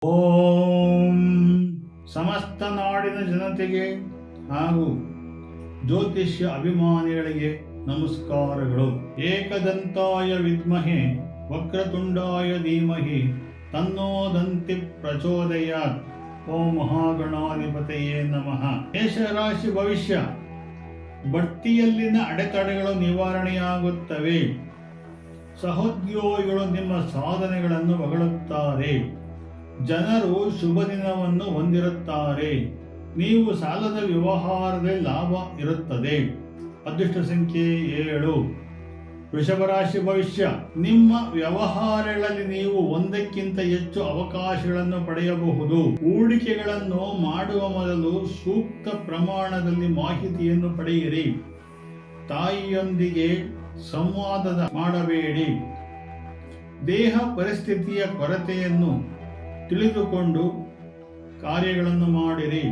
ಓಂ ಸಮಸ್ತ ನಾಡಿನ ಜನತೆಗೆ ಹಾಗೂ ಜ್ಯೋತಿಷ್ಯ ಅಭಿಮಾನಿಗಳಿಗೆ ನಮಸ್ಕಾರಗಳು. ಏಕದಂತಾಯ ವಿದ್ಮಹೆ ವಕ್ರತುಂಡಾಯ ಧೀಮಹಿ ತನ್ನೋ ದಂತಿ ಪ್ರಚೋದಯಾತ್. ಓಂ ಮಹಾಗಣಾಧಿಪತಯೇ ನಮಃ. ಮೇಷರಾಶಿ ಭವಿಷ್ಯ. ಬಡ್ತಿಯಲ್ಲಿನ ಅಡೆತಡೆಗಳು ನಿವಾರಣೆಯಾಗುತ್ತವೆ. ಸಹೋದ್ಯೋಗಿಗಳು ನಿಮ್ಮ ಸಾಧನೆಗಳನ್ನು ಹೊಗಳುತ್ತಾರೆ. ಜನರು ಶುಭ ದಿನವನ್ನು ಹೊಂದಿರುತ್ತಾರೆ. ನೀವು ಸಾಲದ ವ್ಯವಹಾರದಲ್ಲಿ ಲಾಭ ಇರುತ್ತದೆ. ಅದೃಷ್ಟ ಸಂಖ್ಯೆ 7. ವೃಷಭ ರಾಶಿ ಭವಿಷ್ಯ. ನಿಮ್ಮ ವ್ಯವಹಾರಗಳಲ್ಲಿ ನೀವು ಒಂದಕ್ಕಿಂತ ಹೆಚ್ಚು ಅವಕಾಶಗಳನ್ನು ಪಡೆಯಬಹುದು. ಹೂಡಿಕೆಗಳನ್ನು ಮಾಡುವ ಮೊದಲು ಸೂಕ್ತ ಪ್ರಮಾಣದಲ್ಲಿ ಮಾಹಿತಿಯನ್ನು ಪಡೆಯಿರಿ. ತಾಯಿಯೊಂದಿಗೆ ಸಂವಾದ ಮಾಡಬೇಡಿ. ದೇಹ ಪರಿಸ್ಥಿತಿಯ ಕೊರತೆಯನ್ನು ತಿಳಿದುಕೊಂಡು ಕಾರ್ಯಗಳನ್ನು ಮಾಡಿರಿ.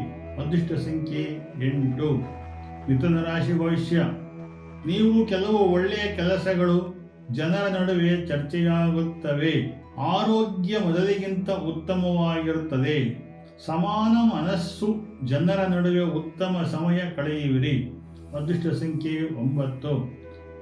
ಅದೃಷ್ಟ ಸಂಖ್ಯೆ 8. ಮಿಥುನ ರಾಶಿ ಭವಿಷ್ಯ. ನೀವು ಕೆಲವು ಒಳ್ಳೆಯ ಕೆಲಸಗಳು ಜನರ ನಡುವೆ ಚರ್ಚೆಯಾಗುತ್ತವೆ. ಆರೋಗ್ಯ ಮೊದಲಿಗಿಂತ ಉತ್ತಮವಾಗಿರುತ್ತದೆ. ಸಮಾನ ಮನಸ್ಸು ಜನರ ನಡುವೆ ಉತ್ತಮ ಸಮಯ ಕಳೆಯುವಿರಿ. ಅದೃಷ್ಟ ಸಂಖ್ಯೆ 9.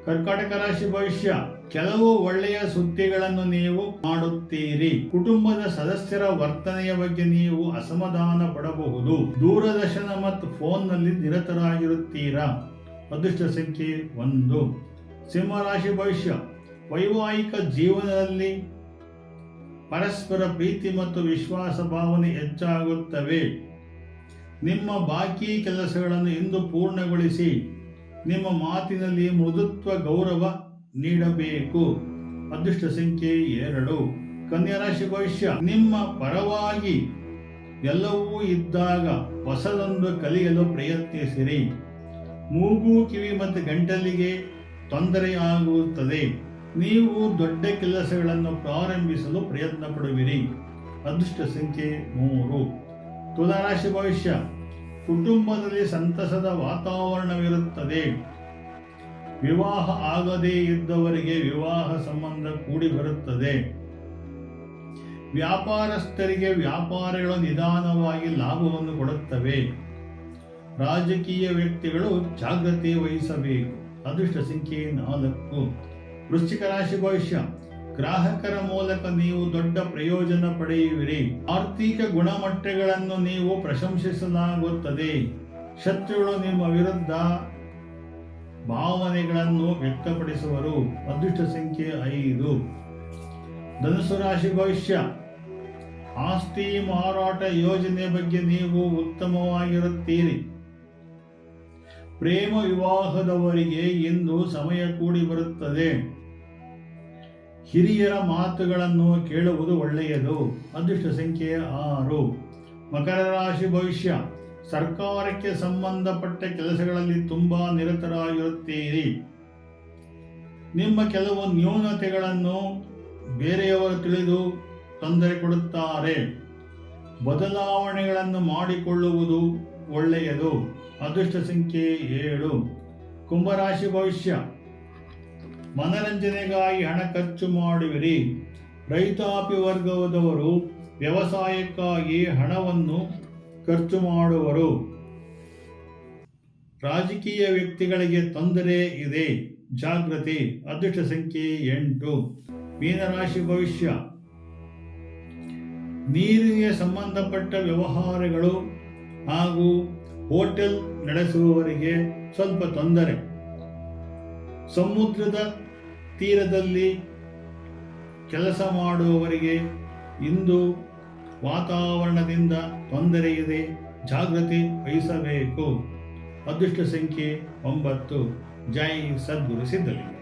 ಕರ್ಕಾಟಕ ರಾಶಿ ಭವಿಷ್ಯ. ಕೆಲವು ಒಳ್ಳೆಯ ಸುದ್ದಿಗಳನ್ನು ನೀವು ಮಾಡುತ್ತೀರಿ. ಕುಟುಂಬದ ಸದಸ್ಯರ ವರ್ತನೆಯ ಬಗ್ಗೆ ನೀವು ಅಸಮಾಧಾನ ಪಡಬಹುದು. ದೂರದರ್ಶನ ಮತ್ತು ಫೋನ್ನಲ್ಲಿ ನಿರತರಾಗಿರುತ್ತೀರಾ. ಅದೃಷ್ಟ ಸಂಖ್ಯೆ 1. ಸಿಂಹ ರಾಶಿ ಭವಿಷ್ಯ. ವೈವಾಹಿಕ ಜೀವನದಲ್ಲಿ ಪರಸ್ಪರ ಪ್ರೀತಿ ಮತ್ತು ವಿಶ್ವಾಸ ಭಾವನೆ ಹೆಚ್ಚಾಗುತ್ತವೆ. ನಿಮ್ಮ ಬಾಕಿ ಕೆಲಸಗಳನ್ನು ಇಂದು ಪೂರ್ಣಗೊಳಿಸಿ. ನಿಮ್ಮ ಮಾತಿನಲ್ಲಿ ಮೃದುತ್ವ ಗೌರವ ನೀಡಬೇಕು. ಅದೃಷ್ಟ ಸಂಖ್ಯೆ 2. ಕನ್ಯಾ ರಾಶಿ ಭವಿಷ್ಯ. ನಿಮ್ಮ ಪರವಾಗಿ ಎಲ್ಲವೂ ಇದ್ದಾಗ ಹೊಸದೊಂದು ಕಲಿಯಲು ಪ್ರಯತ್ನಿಸಿರಿ. ಮೂಗು, ಕಿವಿ ಮತ್ತು ಗಂಟಲಿಗೆ ತೊಂದರೆಯಾಗುತ್ತದೆ. ನೀವು ದೊಡ್ಡ ಕೆಲಸಗಳನ್ನು ಪ್ರಾರಂಭಿಸಲು ಪ್ರಯತ್ನ ಪಡುವಿರಿ. ಅದೃಷ್ಟ ಸಂಖ್ಯೆ 3. ತುಲಾ ರಾಶಿ ಭವಿಷ್ಯ. ಕುಟುಂಬದಲ್ಲಿ ಸಂತಸದ ವಾತಾವರಣವಿರುತ್ತದೆ. ವಿವಾಹ ಆಗದೇ ಇದ್ದವರಿಗೆ ವಿವಾಹ ಸಂಬಂಧ ಕೂಡಿ ಬರುತ್ತದೆ. ವ್ಯಾಪಾರಸ್ಥರಿಗೆ ವ್ಯಾಪಾರಗಳು ನಿಧಾನವಾಗಿ ಲಾಭವನ್ನು ಕೊಡುತ್ತವೆ. ರಾಜಕೀಯ ವ್ಯಕ್ತಿಗಳು ಜಾಗ್ರತೆ ವಹಿಸಬೇಕು. ಅದೃಷ್ಟ ಸಂಖ್ಯೆ 4. ವೃಶ್ಚಿಕ ರಾಶಿ ಭವಿಷ್ಯ. ಗ್ರಾಹಕರ ಮೂಲಕ ನೀವು ದೊಡ್ಡ ಪ್ರಯೋಜನ ಪಡೆಯುವಿರಿ. ಆರ್ಥಿಕ ಗುಣಮಟ್ಟಗಳನ್ನು ನೀವು ಪ್ರಶಂಸಿಸಲಾಗುತ್ತದೆ. ಶತ್ರುಗಳು ನಿಮ್ಮ ವಿರುದ್ಧ ಭಾವನೆಗಳನ್ನು ವ್ಯಕ್ತಪಡಿಸುವರು. ಅದೃಷ್ಟ ಸಂಖ್ಯೆ 5. ಧನುಸು ರಾಶಿ ಭವಿಷ್ಯ. ಆಸ್ತಿ ಮಾರಾಟ ಯೋಜನೆ ಬಗ್ಗೆ ನೀವು ಉತ್ತಮವಾಗಿರುತ್ತೀರಿ. ಪ್ರೇಮ ವಿವಾಹದವರಿಗೆ ಇಂದು ಸಮಯ ಕೂಡಿ ಬರುತ್ತದೆ. ಹಿರಿಯರ ಮಾತುಗಳನ್ನು ಕೇಳುವುದು ಒಳ್ಳೆಯದು. ಅದೃಷ್ಟ ಸಂಖ್ಯೆ 6. ಮಕರ ರಾಶಿ ಭವಿಷ್ಯ. ಸರ್ಕಾರಕ್ಕೆ ಸಂಬಂಧಪಟ್ಟ ಕೆಲಸಗಳಲ್ಲಿ ತುಂಬಾ ನಿರತರಾಗಿರುತ್ತೀರಿ. ನಿಮ್ಮ ಕೆಲವು ನ್ಯೂನತೆಗಳನ್ನು ಬೇರೆಯವರು ತಿಳಿದು ತೊಂದರೆ ಕೊಡುತ್ತಾರೆ. ಬದಲಾವಣೆಗಳನ್ನು ಮಾಡಿಕೊಳ್ಳುವುದು ಒಳ್ಳೆಯದು. ಅದೃಷ್ಟ ಸಂಖ್ಯೆ 7. ಕುಂಭರಾಶಿ ಭವಿಷ್ಯ. ಮನರಂಜನೆಗಾಗಿ ಹಣ ಖರ್ಚು ಮಾಡುವಿರಿ. ರೈತಾಪಿ ವರ್ಗದವರು ವ್ಯವಸಾಯಕ್ಕಾಗಿ ಹಣವನ್ನು ಖರ್ಚು ಮಾಡುವರು. ರಾಜಕೀಯ ವ್ಯಕ್ತಿಗಳಿಗೆ ತೊಂದರೆ ಇದೆ, ಜಾಗೃತಿ. ಅದೃಷ್ಟ ಸಂಖ್ಯೆ 8. ಮೀನರಾಶಿ ಭವಿಷ್ಯ. ನೀರಿಗೆ ಸಂಬಂಧಪಟ್ಟ ವ್ಯವಹಾರಗಳು ಹಾಗೂ ಹೋಟೆಲ್ ನಡೆಸುವವರಿಗೆ ಸ್ವಲ್ಪ ತೊಂದರೆ. ಸಮುದ್ರದ ತೀರದಲ್ಲಿ ಕೆಲಸ ಮಾಡುವವರಿಗೆ ಇಂದು ವಾತಾವರಣದಿಂದ ತೊಂದರೆ ಇದೆ, ಜಾಗೃತಿ ವಹಿಸಬೇಕು. ಅದೃಷ್ಟ ಸಂಖ್ಯೆ 9. ಜೈ ಸದ್ಗುರು ಸಿದ್ಧಲಿಂಗ.